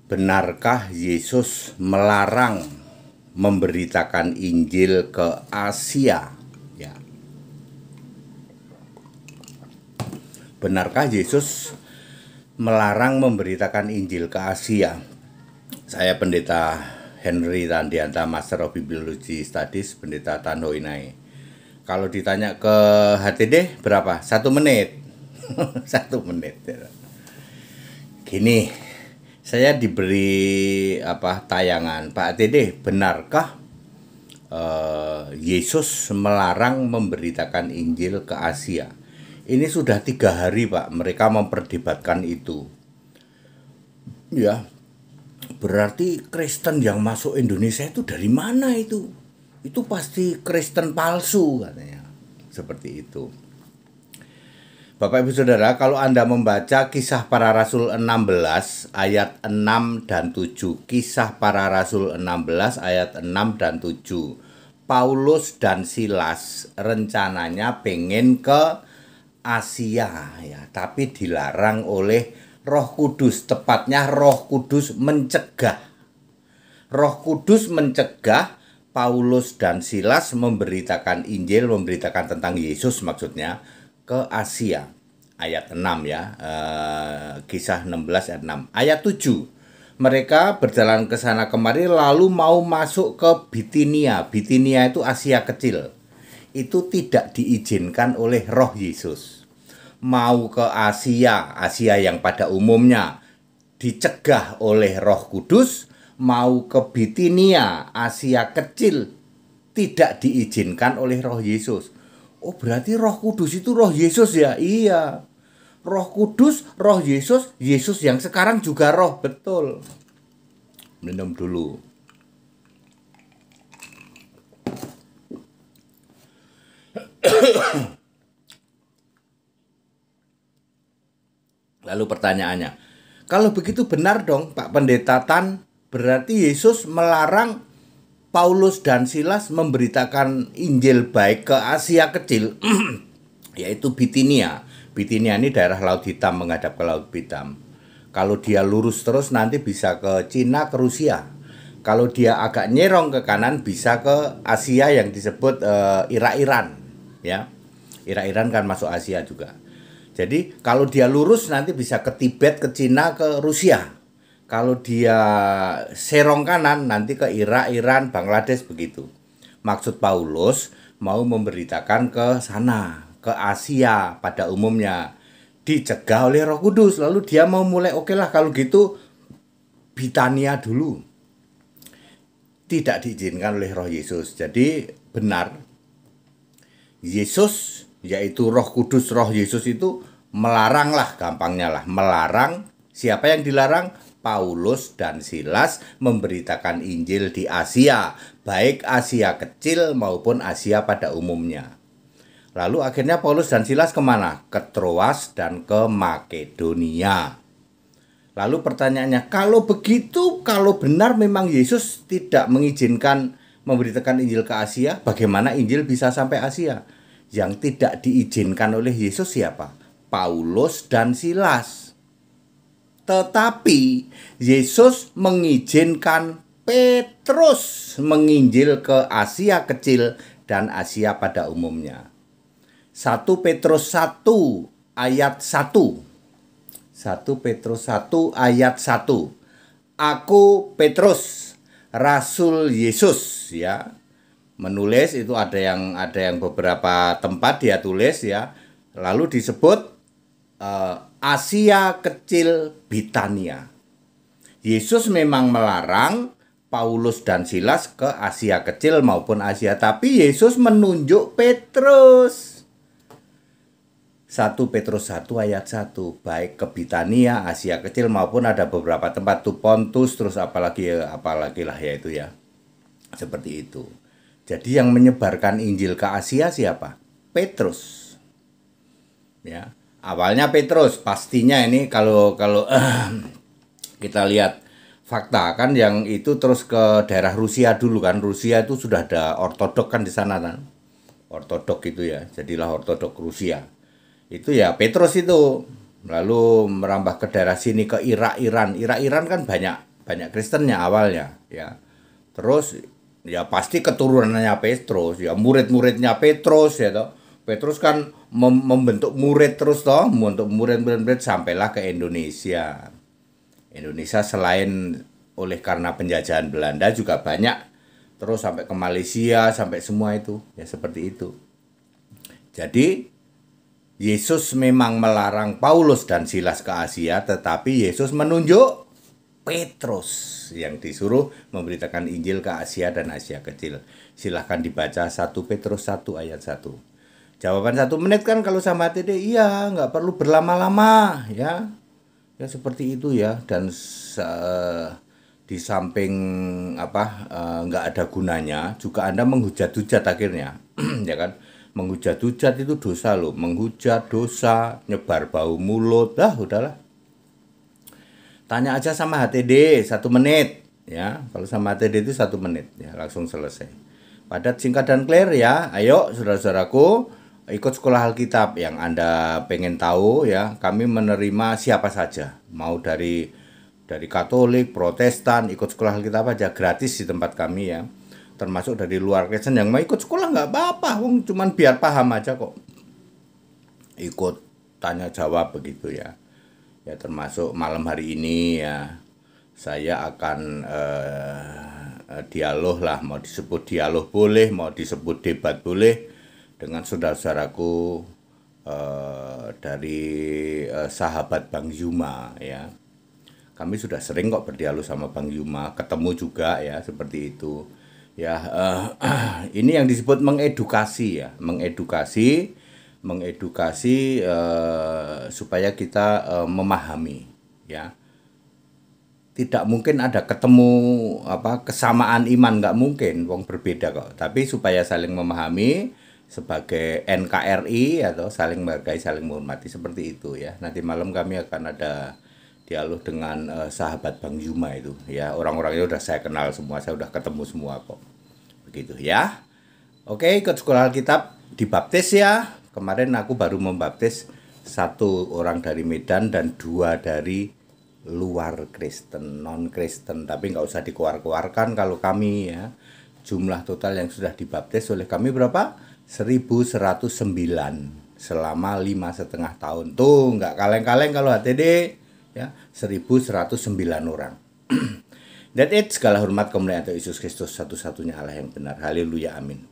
Benarkah Yesus melarang memberitakan Injil ke Asia? Ya. Benarkah Yesus melarang memberitakan Injil ke Asia? Saya Pendeta Henry Randianta, Master of Bibliology Studies, Pendeta Tanhoinai. Kalau ditanya ke HTD berapa? 1 menit. 1 menit. Gini, saya diberi tayangan, Pak HTD, benarkah Yesus melarang memberitakan Injil ke Asia? Ini sudah 3 hari, Pak, mereka memperdebatkan itu. Ya, berarti Kristen yang masuk Indonesia itu dari mana itu? Itu pasti Kristen palsu katanya. Seperti itu. Bapak Ibu Saudara, kalau Anda membaca Kisah Para Rasul 16 ayat 6 dan 7, Kisah Para Rasul 16 ayat 6 dan 7, Paulus dan Silas rencananya pengen ke Asia ya, tapi dilarang oleh Roh Kudus, tepatnya Roh Kudus mencegah. Roh Kudus mencegah Paulus dan Silas memberitakan Injil, memberitakan tentang Yesus maksudnya, ke Asia. Ayat 6 ya, Kisah 16 ayat 6. Ayat 7, mereka berjalan ke sana kemari lalu mau masuk ke Bitinia. Bitinia itu Asia Kecil. Itu tidak diizinkan oleh Roh Yesus. Mau ke Asia, Asia yang pada umumnya dicegah oleh Roh Kudus. Mau ke Bitinia, Asia Kecil, tidak diizinkan oleh Roh Yesus. Oh, berarti Roh Kudus itu Roh Yesus ya? Iya. Roh Kudus, Roh Yesus, Yesus yang sekarang juga Roh, betul. Minum dulu. Lalu pertanyaannya, kalau begitu benar dong Pak Pendeta Tan, berarti Yesus melarang Paulus dan Silas memberitakan Injil baik ke Asia Kecil, yaitu Bitinia. Bitinia ini daerah Laut Hitam menghadap ke Laut Hitam. Kalau dia lurus terus nanti bisa ke Cina, ke Rusia. Kalau dia agak nyerong ke kanan bisa ke Asia yang disebut Irak-Iran. Ya, Irak-Iran kan masuk Asia juga. Jadi kalau dia lurus nanti bisa ke Tibet, ke Cina, ke Rusia. Kalau dia serong kanan nanti ke Irak, Iran, Bangladesh begitu. Maksud Paulus mau memberitakan ke sana, ke Asia pada umumnya. Dicegah oleh Roh Kudus. Lalu dia mau mulai oke lah kalau gitu Bitania dulu. Tidak diizinkan oleh Roh Yesus. Jadi benar Yesus yaitu Roh Kudus, Roh Yesus itu melarang lah, gampangnya lah, melarang. Siapa yang dilarang? Paulus dan Silas memberitakan Injil di Asia, baik Asia Kecil maupun Asia pada umumnya. Lalu akhirnya Paulus dan Silas kemana? Ke Troas dan ke Makedonia. Lalu pertanyaannya, kalau begitu, kalau benar memang Yesus tidak mengizinkan memberitakan Injil ke Asia, bagaimana Injil bisa sampai Asia? Yang tidak diizinkan oleh Yesus siapa? Paulus dan Silas. Tetapi Yesus mengizinkan Petrus menginjil ke Asia Kecil dan Asia pada umumnya. 1 Petrus 1 ayat 1. 1 Petrus 1 ayat 1. Aku Petrus, Rasul Yesus ya. Menulis itu ada yang beberapa tempat dia tulis ya. Lalu disebut Asia Kecil Bitania. Yesus memang melarang Paulus dan Silas ke Asia Kecil maupun Asia, tapi Yesus menunjuk Petrus. 1 Petrus 1 ayat 1, baik ke Bitania, Asia Kecil maupun ada beberapa tempat tuh Pontus, terus apalagi lah ya itu ya. Seperti itu. Jadi yang menyebarkan Injil ke Asia siapa? Petrus. Ya. Awalnya Petrus, pastinya ini kalau kita lihat fakta kan yang itu terus ke daerah Rusia dulu kan. Rusia itu sudah ada ortodok kan di sana kan. Ortodok itu ya, jadilah ortodok Rusia. Itu ya Petrus itu. Lalu merambah ke daerah sini ke Irak, Iran. Irak, Iran kan banyak banyak Kristennya awalnya ya. Terus ya pasti keturunannya Petrus, ya murid-muridnya Petrus ya toh. Petrus kan membentuk murid terus toh, membentuk murid-murid sampailah ke Indonesia. Indonesia selain oleh karena penjajahan Belanda juga banyak, terus sampai ke Malaysia, sampai semua itu ya seperti itu. Jadi Yesus memang melarang Paulus dan Silas ke Asia, tetapi Yesus menunjuk Petrus yang disuruh memberitakan Injil ke Asia dan Asia Kecil. Silahkan dibaca 1 Petrus 1 ayat 1. Jawaban 1 menit kan kalau sama TD, iya nggak perlu berlama-lama ya. Ya seperti itu ya. Dan di samping nggak ada gunanya, juga Anda menghujat-hujat akhirnya. Ya kan? Menghujat-hujat itu dosa loh. Menghujat dosa, nyebar bau mulut. Udahlah. Tanya aja sama HTD 1 menit ya. Kalau sama HTD itu 1 menit ya, langsung selesai. Padat, singkat dan clear ya. Ayo saudara-saudaraku, ikut sekolah Alkitab yang Anda pengen tahu ya. Kami menerima siapa saja. Mau dari Katolik, Protestan, ikut sekolah Alkitab aja, gratis di tempat kami ya. Termasuk dari luar Kristen yang mau ikut sekolah nggak apa-apa, cuman biar paham aja kok. Ikut tanya jawab begitu ya. Ya termasuk malam hari ini ya, saya akan dialog lah, mau disebut dialog boleh, mau disebut debat boleh, dengan saudara-saudaraku dari sahabat Bang Yuma ya. Kami sudah sering kok berdialog sama Bang Yuma, ketemu juga ya seperti itu. Ya ini yang disebut mengedukasi ya, mengedukasi supaya kita memahami ya. Tidak mungkin ada ketemu kesamaan iman, nggak mungkin, wong berbeda kok. Tapi supaya saling memahami sebagai NKRI atau saling menghargai, saling menghormati seperti itu ya. Nanti malam kami akan ada dialog dengan sahabat Bang Yuma itu ya. Orang-orangnya udah saya kenal semua, saya udah ketemu semua kok. Begitu ya. Oke, ikut sekolah Alkitab, dibaptis ya. Kemarin aku baru membaptis 1 orang dari Medan dan 2 dari luar Kristen, non Kristen. Tapi nggak usah dikeluar-keluarkan kalau kami ya. Jumlah total yang sudah dibaptis oleh kami berapa? 1109 selama 5,5 tahun. Tuh nggak kaleng-kaleng kalau HTD ya, 1109 orang. That's it. Segala hormat kemuliaan untuk Yesus Kristus, satu-satunya Allah yang benar. Haleluya, amin.